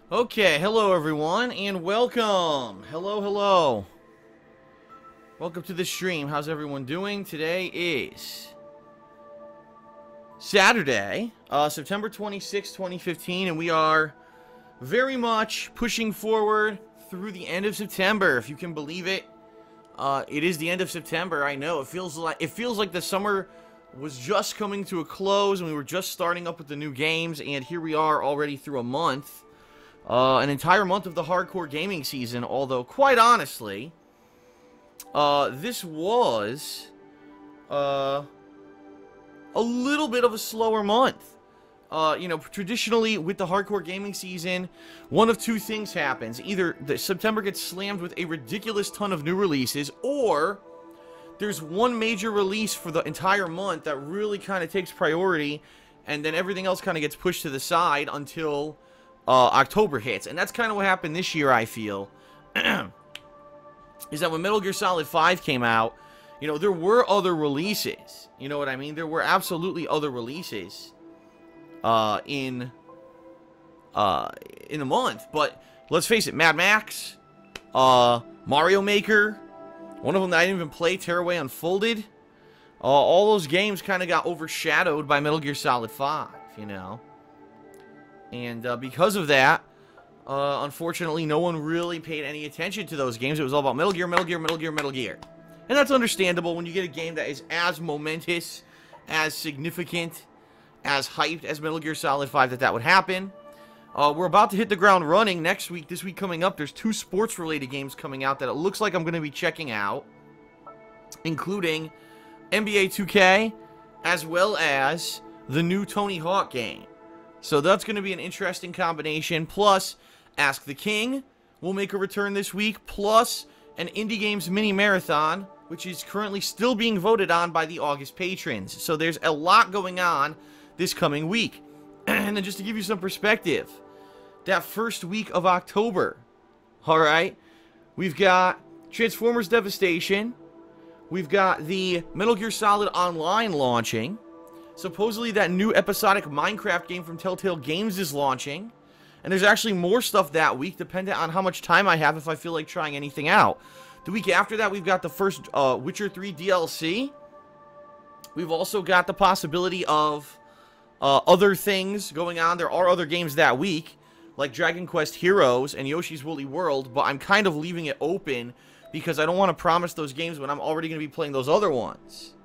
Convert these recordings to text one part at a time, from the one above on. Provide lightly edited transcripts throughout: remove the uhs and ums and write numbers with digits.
Okay, hello everyone, and welcome. Hello. Welcome to the stream. How's everyone doing? Today is Saturday, September 26, 2015, and we are very much pushing forward through the end of September, if you can believe it. It is the end of September. I know it feels like the summer was just coming to a close, and we were just starting up with the new games, and here we are already through a month. An entire month of the hardcore gaming season, although, quite honestly, this was, a little bit of a slower month. Traditionally, with the hardcore gaming season, one of two things happens. Either September gets slammed with a ridiculous ton of new releases, or there's one major release for the entire month that really kind of takes priority, and then everything else kind of gets pushed to the side until October hits. And that's kind of what happened this year, I feel. Is that when Metal Gear Solid 5 came out, there were other releases. You know what I mean? There were absolutely other releases in the month. But let's face it, Mad Max, Mario Maker, one of them that I didn't even play, Tearaway Unfolded, all those games kind of got overshadowed by Metal Gear Solid 5, And because of that, unfortunately, no one really paid any attention to those games. It was all about Metal Gear. And that's understandable when you get a game that is as momentous, as significant, as hyped as Metal Gear Solid 5 that would happen. We're about to hit the ground running next week. This week coming up, there's 2 sports-related games coming out that it looks like I'm going to be checking out, including NBA 2K, as well as the new Tony Hawk game. So that's going to be an interesting combination. Plus, Ask the King will make a return this week. Plus, an Indie Games mini marathon, which is currently still being voted on by the August patrons. So there's a lot going on this coming week. And then just to give you some perspective, that first week of October, alright, we've got Transformers Devastation. We've got the Metal Gear Solid Online launching. Supposedly that new episodic Minecraft game from Telltale Games is launching. And there's actually more stuff that week, depending on how much time I have, if I feel like trying anything out. The week after that, we've got the first Witcher 3 DLC. We've also got the possibility of other things going on. There are other games that week, like Dragon Quest Heroes and Yoshi's Woolly World, but I'm kind of leaving it open because I don't want to promise those games when I'm already going to be playing those other ones.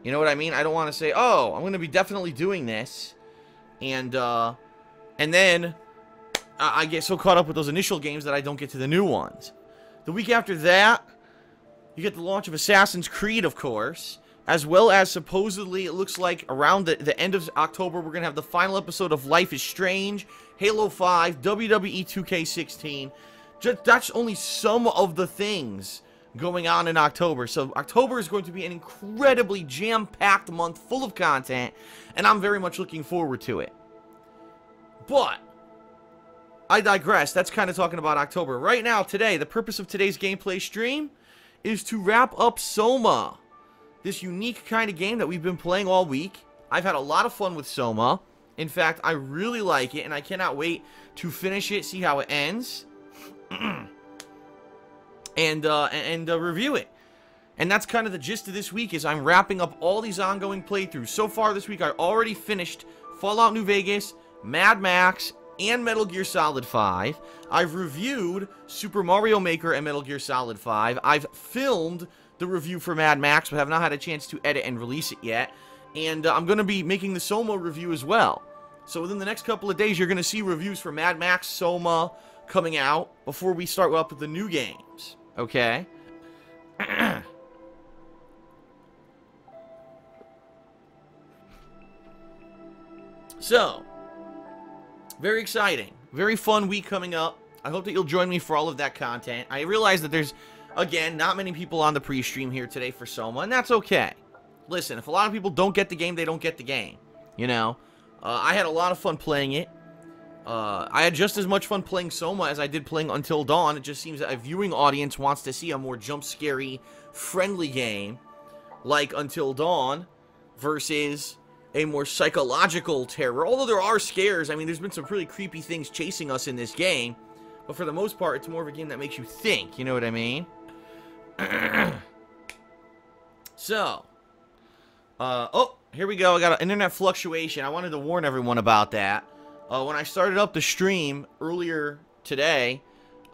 You know what I mean? I don't want to say, oh, I'm going to be definitely doing this. And then I get so caught up with those initial games that I don't get to the new ones. The week after that, you get the launch of Assassin's Creed, of course. As well as, supposedly, it looks like around the end of October, we're going to have the final episode of Life is Strange, Halo 5, WWE 2K16. That's only some of the things going on in October. So October is going to be an incredibly jam-packed month full of content, and I'm very much looking forward to it. But I digress. That's kind of talking about October. Right now, today, the purpose of today's gameplay stream is to wrap up SOMA, this unique kind of game that we've been playing all week. I've had a lot of fun with SOMA. In fact, I really like it, and I cannot wait to finish it, see how it ends, and review it. And that's kind of the gist of this week, is I'm wrapping up all these ongoing playthroughs. So far this week, I already finished Fallout New Vegas, Mad Max, and Metal Gear Solid 5. I've reviewed Super Mario Maker and Metal Gear Solid 5. I've filmed the review for Mad Max, but have not had a chance to edit and release it yet. And I'm going to be making the SOMA review as well. So within the next couple of days, you're going to see reviews for Mad Max, SOMA coming out before we start up with the new games. Okay? So, very exciting. Very fun week coming up. I hope that you'll join me for all of that content. I realize that there's, again, not many people on the pre-stream here today for SOMA, and that's okay. Listen, if a lot of people don't get the game, they don't get the game. I had a lot of fun playing it. I had just as much fun playing SOMA as I did playing Until Dawn. It just seems that a viewing audience wants to see a more jump-scary, friendly game like Until Dawn versus a more psychological terror. Although there are scares. I mean, there's been some pretty creepy things chasing us in this game. But for the most part, it's more of a game that makes you think. You know what I mean? So. Oh, here we go. I got an internet fluctuation. I wanted to warn everyone about that. When I started up the stream earlier today,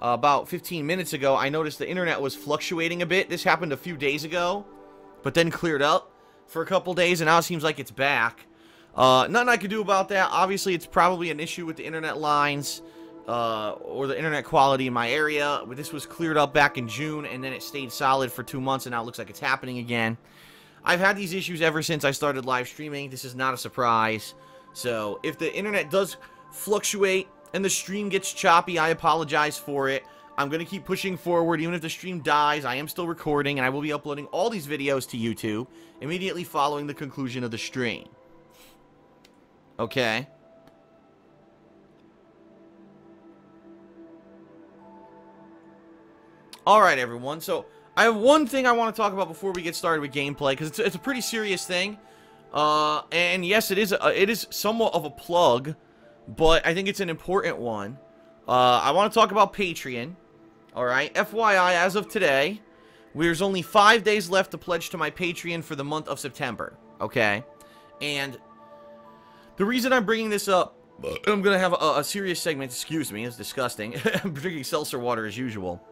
about 15 minutes ago, I noticed the internet was fluctuating a bit. This happened a few days ago, but then cleared up for a couple days, and now it seems like it's back. Nothing I could do about that. Obviously, it's probably an issue with the internet lines or the internet quality in my area. But this was cleared up back in June, and then it stayed solid for 2 months, and now it looks like it's happening again. I've had these issues ever since I started live streaming. This is not a surprise. So, if the internet does fluctuate and the stream gets choppy, I apologize for it. I'm going to keep pushing forward. Even if the stream dies, I am still recording, and I will be uploading all these videos to YouTube immediately following the conclusion of the stream. Okay? Alright, everyone. So, I have one thing I want to talk about before we get started with gameplay, because it's a pretty serious thing. And yes, it is somewhat of a plug, but I think it's an important one. I want to talk about Patreon. Alright, FYI, as of today, there's only 5 days left to pledge to my Patreon for the month of September. Okay? And the reason I'm bringing this up, I'm going to have a serious segment, excuse me, it's disgusting. I'm drinking seltzer water as usual.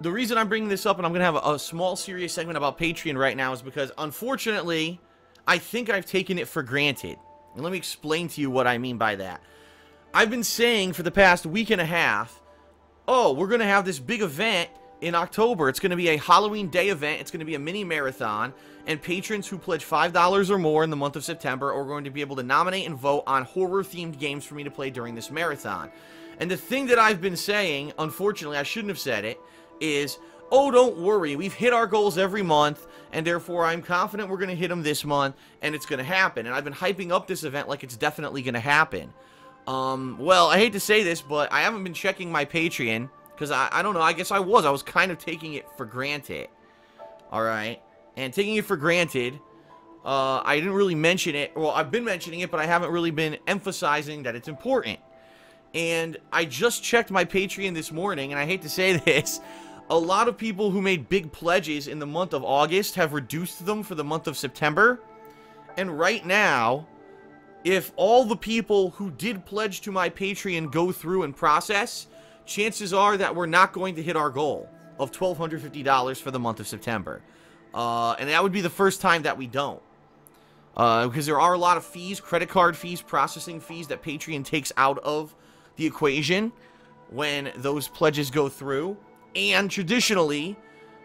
The reason I'm bringing this up and I'm going to have a small serious segment about Patreon right now is because, unfortunately, I think I've taken it for granted. And let me explain to you what I mean by that. I've been saying for the past week and a half, oh, we're going to have this big event in October. It's going to be a Halloween Day event. It's going to be a mini marathon. And patrons who pledge $5 or more in the month of September are going to be able to nominate and vote on horror-themed games for me to play during this marathon. And the thing that I've been saying, unfortunately, I shouldn't have said it, is, oh, don't worry, we've hit our goals every month, and therefore I'm confident we're going to hit them this month, and it's going to happen. And I've been hyping up this event like it's definitely going to happen. Well, I hate to say this, but I haven't been checking my Patreon, because I don't know, I guess I was kind of taking it for granted. Alright? And taking it for granted, I didn't really mention it, well, I've been mentioning it, but I haven't really been emphasizing that it's important. And I just checked my Patreon this morning, and I hate to say this, a lot of people who made big pledges in the month of August have reduced them for the month of September. And right now, if all the people who did pledge to my Patreon go through and process, chances are that we're not going to hit our goal of $1,250 for the month of September. And that would be the first time that we don't. Because there are a lot of fees, credit card fees, processing fees that Patreon takes out of the equation when those pledges go through. And traditionally,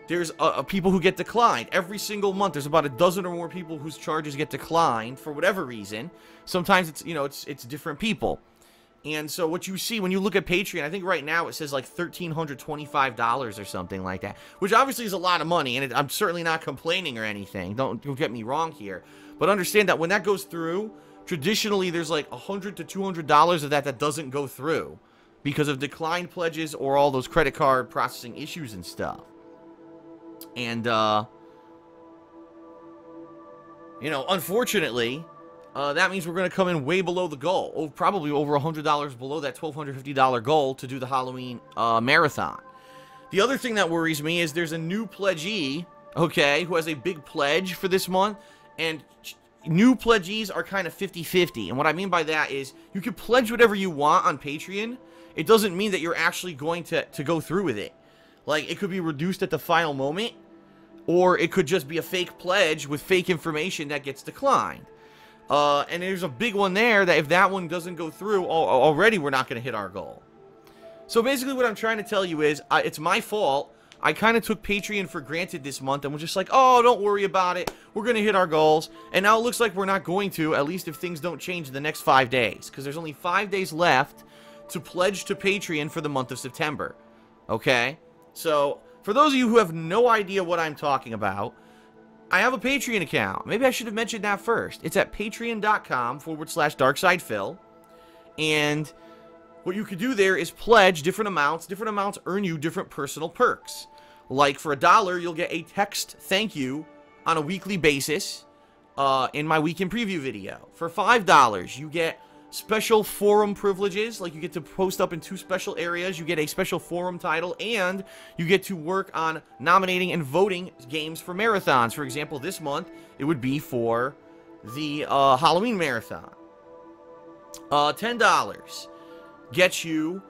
there's people who get declined. Every single month, there's about a dozen or more people whose charges get declined for whatever reason. Sometimes it's, you know, it's different people. And so what you see when you look at Patreon, I think right now it says like $1,325 or something like that, which obviously is a lot of money, and I'm certainly not complaining or anything. Don't get me wrong here. But understand that when that goes through, traditionally there's like $100 to $200 of that doesn't go through because of declined pledges or all those credit card processing issues and stuff. And, you know, unfortunately, that means we're going to come in way below the goal. Probably over $100 below that $1,250 goal to do the Halloween marathon. The other thing that worries me is there's a new pledgee, okay, who has a big pledge for this month. And new pledgees are kind of 50-50. And what I mean by that is you can pledge whatever you want on Patreon. It doesn't mean that you're actually going to go through with it. Like, it could be reduced at the final moment, or it could just be a fake pledge with fake information that gets declined. And there's a big one there that if that one doesn't go through, already we're not going to hit our goal. So basically what I'm trying to tell you is, it's my fault. I kind of took Patreon for granted this month and was just like, oh, don't worry about it. We're going to hit our goals. And now it looks like we're not going to, at least if things don't change in the next 5 days. Because there's only 5 days left to pledge to Patreon for the month of September. Okay? So, for those of you who have no idea what I'm talking about, I have a Patreon account. Maybe I should have mentioned that first. It's at patreon.com/darksidephil. And what you could do there is pledge different amounts. Different amounts earn you different personal perks. Like for $1, you'll get a text thank you on a weekly basis in my weekend preview video. For $5, you get special forum privileges, like you get to post up in 2 special areas, you get a special forum title, and you get to work on nominating and voting games for marathons. For example, this month, it would be for the Halloween marathon. $10 gets you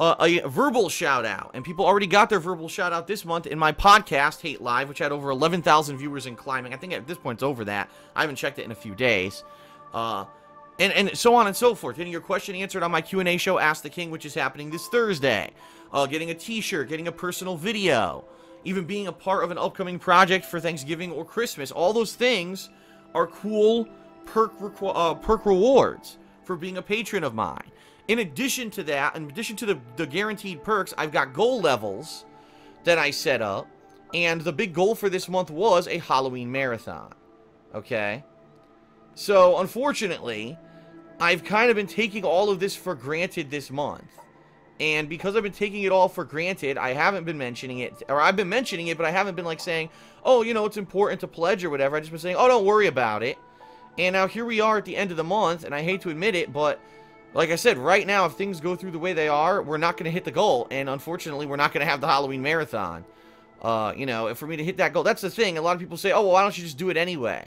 a verbal shout-out, and people already got their verbal shout-out this month in my podcast, Hate Live, which had over 11,000 viewers and climbing. I think at this point it's over that. I haven't checked it in a few days. And so on and so forth. Getting your question answered on my Q&A show, Ask the King, which is happening this Thursday. Getting a t-shirt, getting a personal video, even being a part of an upcoming project for Thanksgiving or Christmas. All those things are cool perk rewards for being a patron of mine. In addition to that, in addition to the guaranteed perks, I've got goal levels that I set up. And the big goal for this month was a Halloween marathon. Okay? So, unfortunately, I've kind of been taking all of this for granted this month. And because I've been taking it all for granted, I haven't been mentioning it. Or I've been mentioning it, but I haven't been like saying, oh, you know, it's important to pledge or whatever. I've just been saying, oh, don't worry about it. And now here we are at the end of the month, and I hate to admit it, but like I said, right now, if things go through the way they are, we're not going to hit the goal. And unfortunately, we're not going to have the Halloween marathon. You know, for me to hit that goal, that's the thing. A lot of people say, oh, well, why don't you just do it anyway?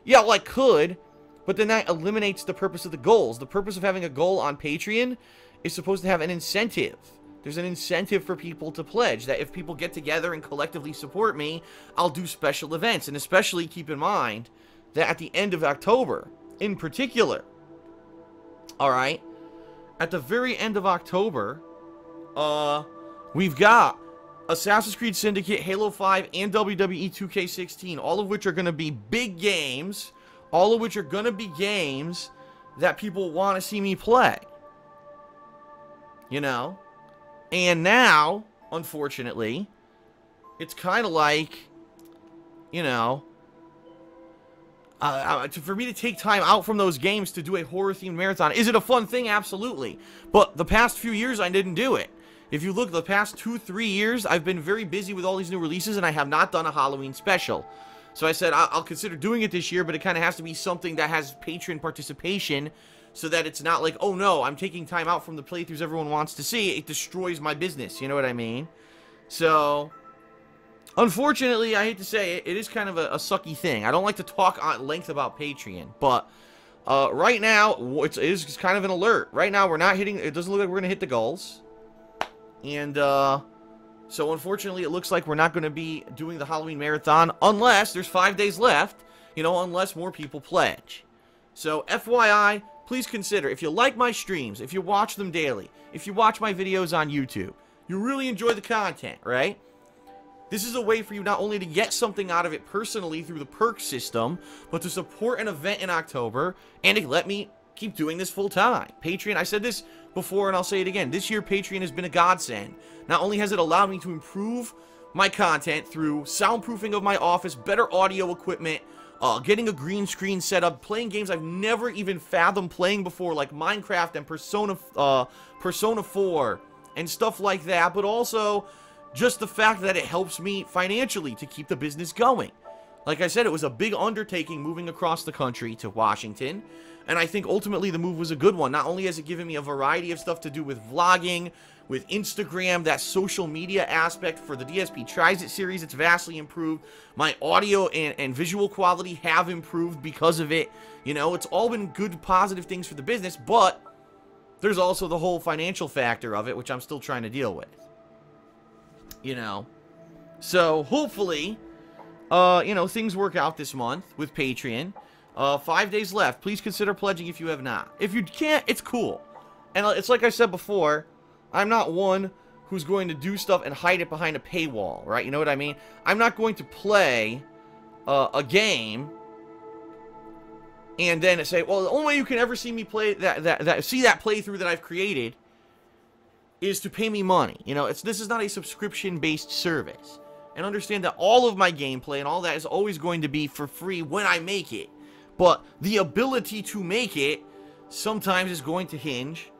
Yeah, well, I could. But then that eliminates the purpose of the goals. The purpose of having a goal on Patreon is supposed to have an incentive. There's an incentive for people to pledge, that if people get together and collectively support me, I'll do special events. And especially keep in mind that at the end of October, in particular, alright, at the very end of October, we've got Assassin's Creed Syndicate, Halo 5, and WWE 2K16, all of which are going to be big games. All of which are going to be games that people want to see me play. You know? And now, unfortunately, it's kind of like, you know, for me to take time out from those games to do a horror-themed marathon. Is it a fun thing? Absolutely. But the past few years, I didn't do it. If you look, the past 2-3 years, I've been very busy with all these new releases, and I have not done a Halloween special. So I said, I'll consider doing it this year, but it kind of has to be something that has patron participation so that it's not like, oh no, I'm taking time out from the playthroughs everyone wants to see. It destroys my business, you know what I mean? So, unfortunately, I hate to say it, it is kind of a sucky thing. I don't like to talk at length about Patreon, but right now, it is kind of an alert. Right now, we're not hitting, it doesn't look like we're going to hit the goals. And, so, unfortunately, it looks like we're not going to be doing the Halloween marathon unless there's 5 days left, you know, unless more people pledge. So, FYI, please consider, if you like my streams, if you watch them daily, if you watch my videos on YouTube, you really enjoy the content, right? This is a way for you not only to get something out of it personally through the perk system, but to support an event in October and to let me keep doing this full time. Patreon, I said this before and I'll say it again. This year, Patreon has been a godsend. Not only has it allowed me to improve my content through soundproofing of my office, better audio equipment, getting a green screen set up, playing games I've never even fathomed playing before, like Minecraft and Persona 4 and stuff like that, but also just the fact that it helps me financially to keep the business going. Like I said, it was a big undertaking moving across the country to Washington, and I think ultimately the move was a good one. Not only has it given me a variety of stuff to do with vlogging, with Instagram, that social media aspect for the DSP Tries It series, it's vastly improved. My audio and visual quality have improved because of it. You know, it's all been good, positive things for the business, but there's also the whole financial factor of it, which I'm still trying to deal with. You know, so hopefully, you know, things work out this month with Patreon. 5 days left. Please consider pledging if you have not. If you can't, it's cool. And it's like I said before, I'm not one who's going to do stuff and hide it behind a paywall, right? You know what I mean? I'm not going to play a game and then say, well, the only way you can ever see me play see that playthrough that I've created is to pay me money. You know, this is not a subscription-based service. And understand that all of my gameplay and all that is always going to be for free when I make it. But the ability to make it sometimes is going to hinge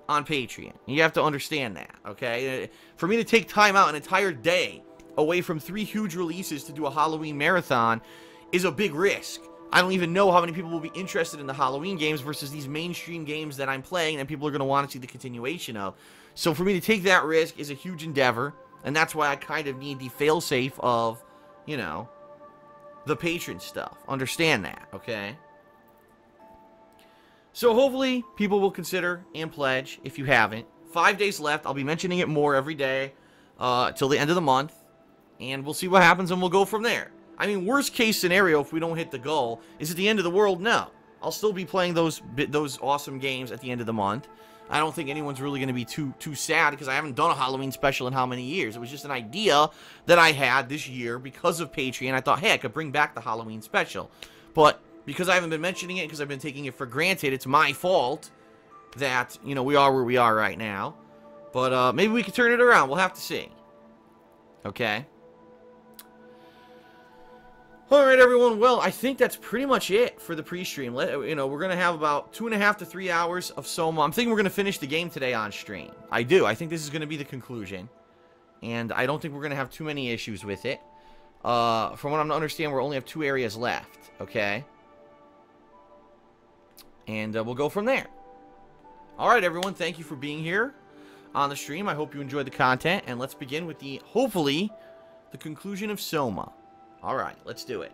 on Patreon. You have to understand that, okay? For me to take time out an entire day away from 3 huge releases to do a Halloween marathon is a big risk. I don't even know how many people will be interested in the Halloween games versus these mainstream games that I'm playing and people are going to want to see the continuation of. So for me to take that risk is a huge endeavor, and that's why I kind of need the fail-safe of, you know, the patron stuff. Understand that, okay? So hopefully people will consider and pledge if you haven't. 5 days left. I'll be mentioning it more every day till the end of the month, and we'll see what happens and we'll go from there. I mean, worst case scenario, if we don't hit the goal, is it the end of the world? No. I'll still be playing those awesome games at the end of the month. I don't think anyone's really going to be too sad because I haven't done a Halloween special in how many years. It was just an idea that I had this year because of Patreon. I thought, hey, I could bring back the Halloween special. But because I haven't been mentioning it, because I've been taking it for granted, it's my fault that, you know, we are where we are right now. But maybe we can turn it around. We'll have to see. Okay? Alright, everyone. Well, I think that's pretty much it for the pre-stream. You know, we're going to have about 2.5 to 3 hours of SOMA. I'm thinking we're going to finish the game today on stream. I do. I think this is going to be the conclusion. And I don't think we're going to have too many issues with it. From what I'm to understand, we only have 2 areas left. Okay? And we'll go from there. Alright, everyone. Thank you for being here on the stream. I hope you enjoyed the content. And let's begin with hopefully, the conclusion of SOMA. Alright, let's do it.